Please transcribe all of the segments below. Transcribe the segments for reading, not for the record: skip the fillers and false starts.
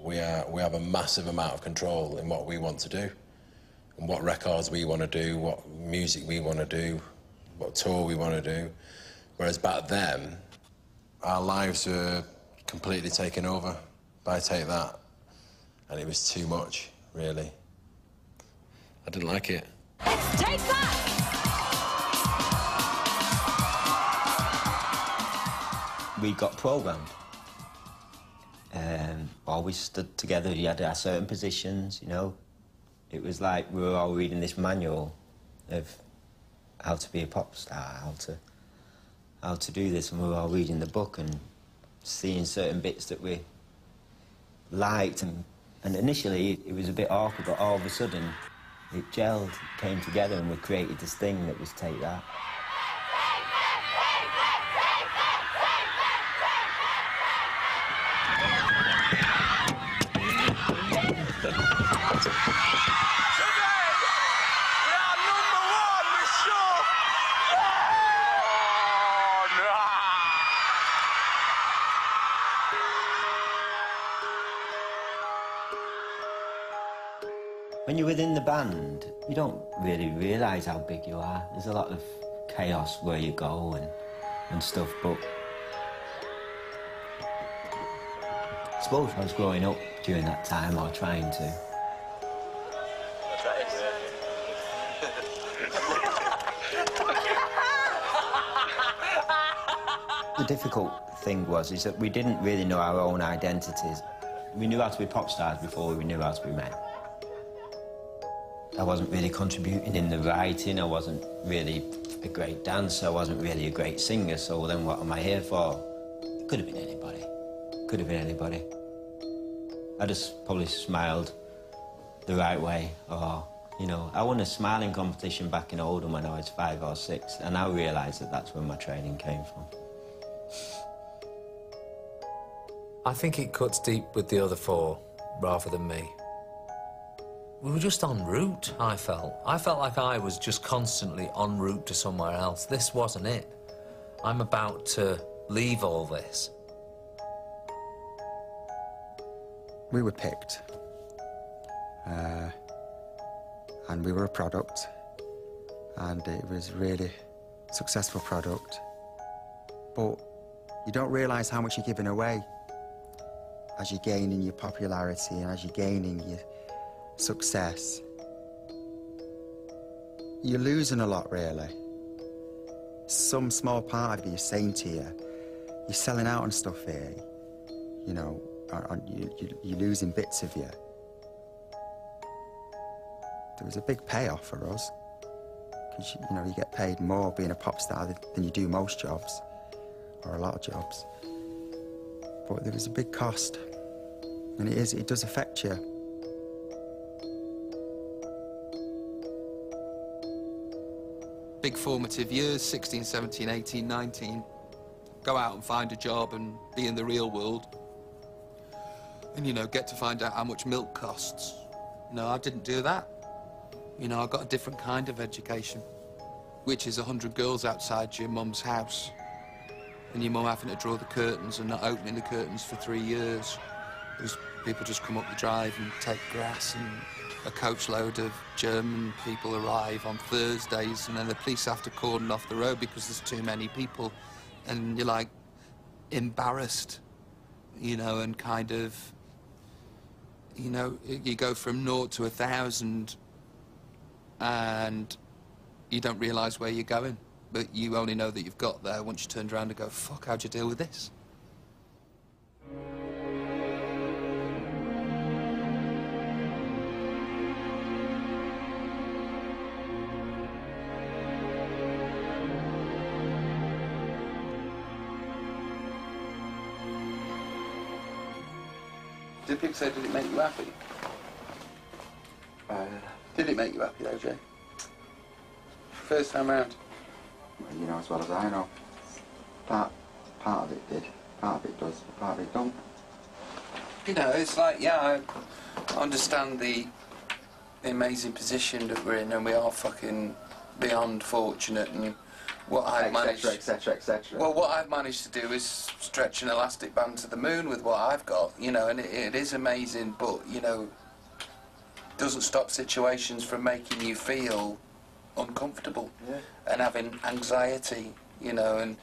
we have a massive amount of control in what we want to do, and what records we want to do, what music we want to do, what tour we want to do. Whereas back then, our lives were completely taken over by Take That, and it was too much, really. I didn't like it. It's Take That! We got programmed. While we stood together, we had our certain positions, you know. It was like we were all reading this manual of how to be a pop star, how to do this, and we were all reading the book and seeing certain bits that we liked. And initially, it was a bit awkward, but all of a sudden, it gelled, it came together, and we created this thing that was Take That. When you're within the band, you don't really realise how big you are. There's a lot of chaos where you go and stuff, but I suppose I was growing up during that time, or trying to. The difficult thing is that we didn't really know our own identities. We knew how to be pop stars before we knew how to be men. I wasn't really contributing in the writing, I wasn't really a great dancer, I wasn't really a great singer, so then what am I here for? It could have been anybody. Could have been anybody. I just probably smiled the right way, or, you know, I won a smiling competition back in Oldham when I was 5 or 6, and I realised that that's where my training came from. I think it cuts deep with the other four, rather than me. We were just en route, I felt. I felt like I was just constantly en route to somewhere else. This wasn't it. I'm about to leave all this. We were picked. And we were a product. And it was a really successful product. But you don't realise how much you're giving away as you're gaining your popularity and as you're gaining your success. You're losing a lot, really. Some small part of you is saying to you, you're selling out on stuff here, you know, you're losing bits of you. There was a big payoff for us, because, you know, you get paid more being a pop star than you do most jobs, or a lot of jobs. But there was a big cost, and it does affect you. Big formative years, 16, 17, 18, 19. Go out and find a job and be in the real world. And, you know, get to find out how much milk costs. No, I didn't do that. You know, I got a different kind of education, which is 100 girls outside your mum's house, and your mum having to draw the curtains and not opening the curtains for 3 years. Because people just come up the drive and take grass, and a coachload of German people arrive on Thursdays, and then the police have to cordon off the road because there's too many people, and you're like embarrassed, you know, and kind of, you know, you go from 0 to 1,000 and you don't realise where you're going, but you only know that you've got there once you turned around and go, fuck, how'd you deal with this? Did people say, did it make you happy? Did it make you happy, though, Jay? First time round? Well, you know as well as I know. Part of it did, part of it does, part of it don't. You know, it's like, yeah, I understand the amazing position that we're in, and we are fucking beyond fortunate, and what I've managed, etc., etc. well, what I've managed to do is stretch an elastic band to the moon with what I've got, you know, and it is amazing, but, you know, doesn't stop situations from making you feel uncomfortable and having anxiety, you know, and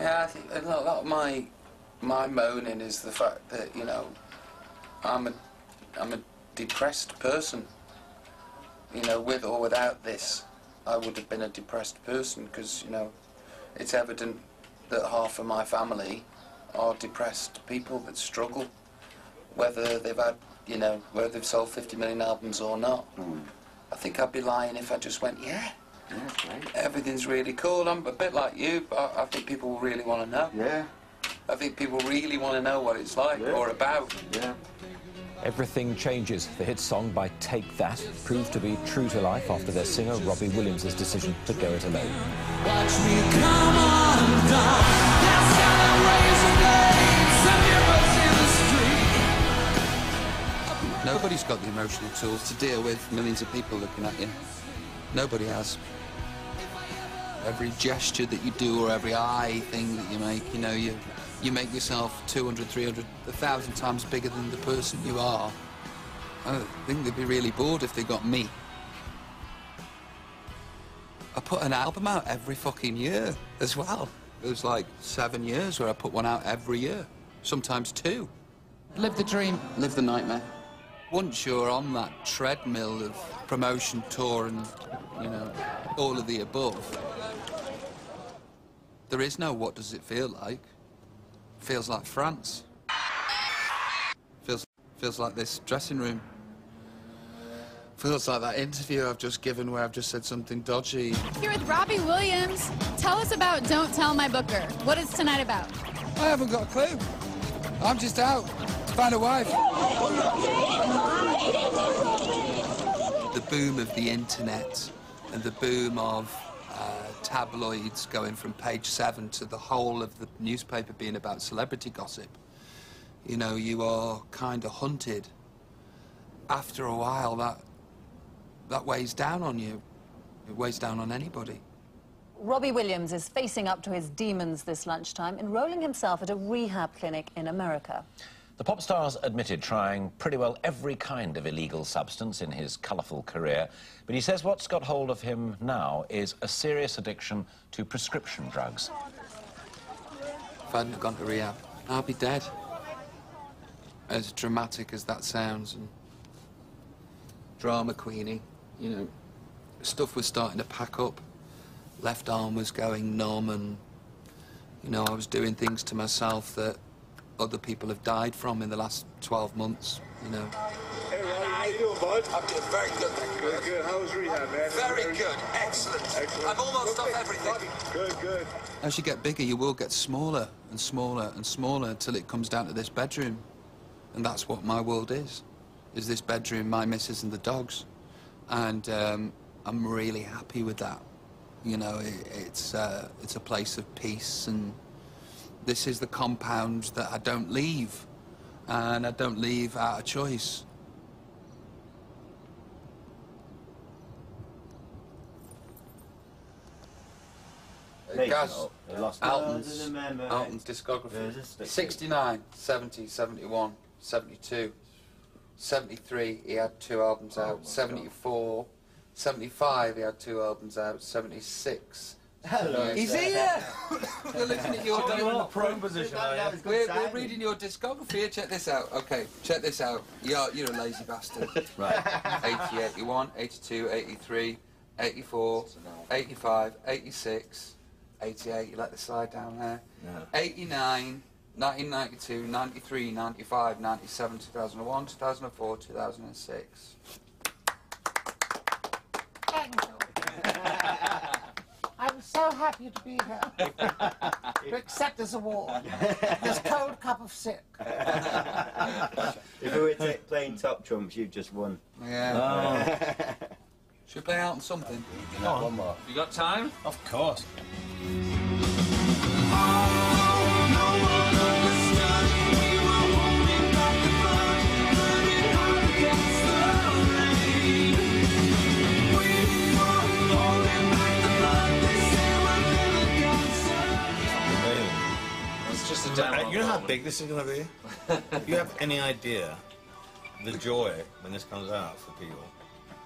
yeah, I think a lot of my moaning is the fact that, you know, I'm a depressed person, you know, with or without this. I would have been a depressed person because, you know, it's evident that half of my family are depressed people that struggle, whether they've had, you know, whether they've sold 50 million albums or not. I think I'd be lying if I just went, yeah, great. everything's really cool. I'm a bit like you, but I think people really want to know. Yeah. I think people really want to know what it's like or about. Yeah. Everything Changes, the hit song by Take That, proved to be true to life after their singer Robbie Williams' decision to go it alone. Watch me come undone. Cast down razor blades, some heroes in the street. Nobody's got the emotional tools to deal with millions of people looking at you. Nobody has. Every gesture that you do or every eye thing that you make, you know, you make yourself 200, 300, 1,000 times bigger than the person you are. I think they'd be really bored if they got me. I put an album out every fucking year as well. It was like 7 years where I put one out every year, sometimes 2. Live the dream, live the nightmare. Once you're on that treadmill of promotion, tour, and, you know, all of the above, there is no what does it feel like. Feels like France. Feels like this dressing room. Feels like that interview I've just given where I've just said something dodgy. Here with Robbie Williams. Tell us about Don't Tell My Booker. What is tonight about? I haven't got a clue. I'm just out to find a wife. The boom of the internet and the boom of tabloids going from page 7 to the whole of the newspaper being about celebrity gossip. You know, you are kind of hunted. After a while, that weighs down on you. It weighs down on anybody. Robbie Williams is facing up to his demons this lunchtime, enrolling himself at a rehab clinic in America. The pop star's admitted trying pretty well every kind of illegal substance in his colourful career, but he says what's got hold of him now is a serious addiction to prescription drugs. If I hadn't have gone to rehab, I'd be dead. As dramatic as that sounds, and drama queenie, you know, stuff was starting to pack up. Left arm was going numb, and, you know, I was doing things to myself that other people have died from in the last 12 months, you know. Hey, Ronnie, how you doing, bud? I'm doing very good, thank you. Good, good. How was rehab, man? Very good, excellent. I'm almost off everything. Good, good. As you get bigger, you will get smaller and smaller and smaller until it comes down to this bedroom. And that's what my world is this bedroom, my missus and the dogs. And I'm really happy with that. You know, it's a place of peace, and this is the compound that I don't leave. And I don't leave out of choice. Gaz, Alton's discography. 69, 70, 71, 72, 73, he had 2 albums out. 74, 75, he had 2 albums out. 76. Hello. He's here! We're looking at your prone position. We're reading your discography here. Check this out. Okay, check this out. You're a lazy bastard. Right. 80, 81, 82, 83, 84, 85, 86, 88. You let the slide down there. No. 89, 1992, 93, 95, 97, 2001, 2004, 2006. I'm so happy to be here to accept this award, this cold cup of sick. If we were playing top trumps, you've just won. Yeah. Oh. Should we play out on something? No, one more. You got time? Of course. big this is going to be? If you have any idea the joy when this comes out for people,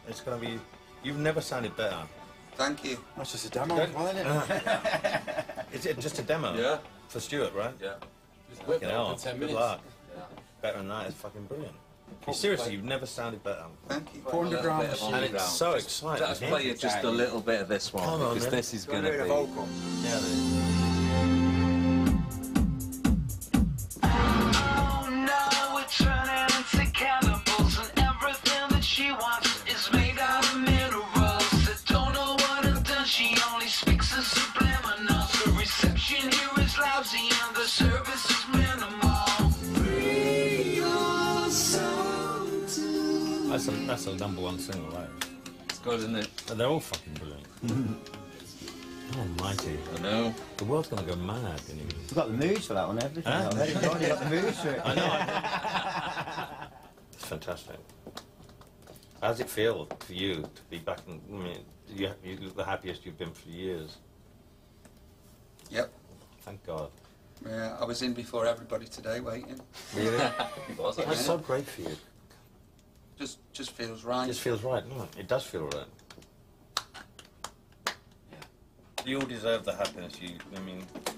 it's going to be... You've never sounded better. Thank you. That's just a demo, isn't it? Is it just a demo? Yeah. For Stuart, right? Yeah. Fucking hell. for 10 Good minutes. luck. Better than that, it's fucking brilliant. Seriously, you've never sounded better. Tk you. 400 grams. And it's so exciting. Let's play you just a little bit of this one, Come on, because man. this is going to be... vocal. Yeah, Oh no, we're turning into cannibals, and everything that she wants is made out of minerals that don't know what it does. She only speaks in subliminals. The reception here is lousy and the service is minimal. Free your soul to... that's a #1 single, right? It's good, isn't it? But they're all fucking brilliant. Almighty. I know. The world's going to go mad, you know. We've got the moves for that one, everything. Huh? Already. We've already got the moves for it. I know. It's fantastic. How does it feel for you to be back in... I mean, you look the happiest you've been for years. Yep. Thank God. Yeah, I was in before everybody today, waiting. Really? Was it? That's so great for you. Just feels right. It just feels right, doesn't it? It does feel right. You all deserve the happiness.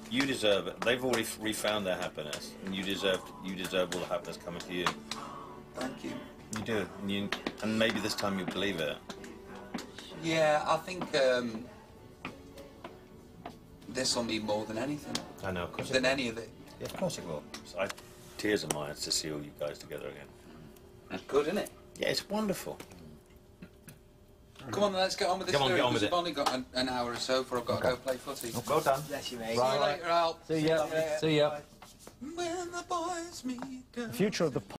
You deserve it. They've already refound their happiness, and you deserve all the happiness coming to you. Thank you. You do, and maybe this time you believe it. Yeah, I think this will mean more than anything. I know, of course. Than any of it. Yeah, of course it will. Tears of mine to see all you guys together again. That's good, isn't it? Yeah, it's wonderful. Come on, let's get on with this. Come on, get on with I've it. only got an hour or so before I've got to go play footy. Well done. Bless you, mate. See you later, Al. See ya. See ya. When the boys meet. The future of the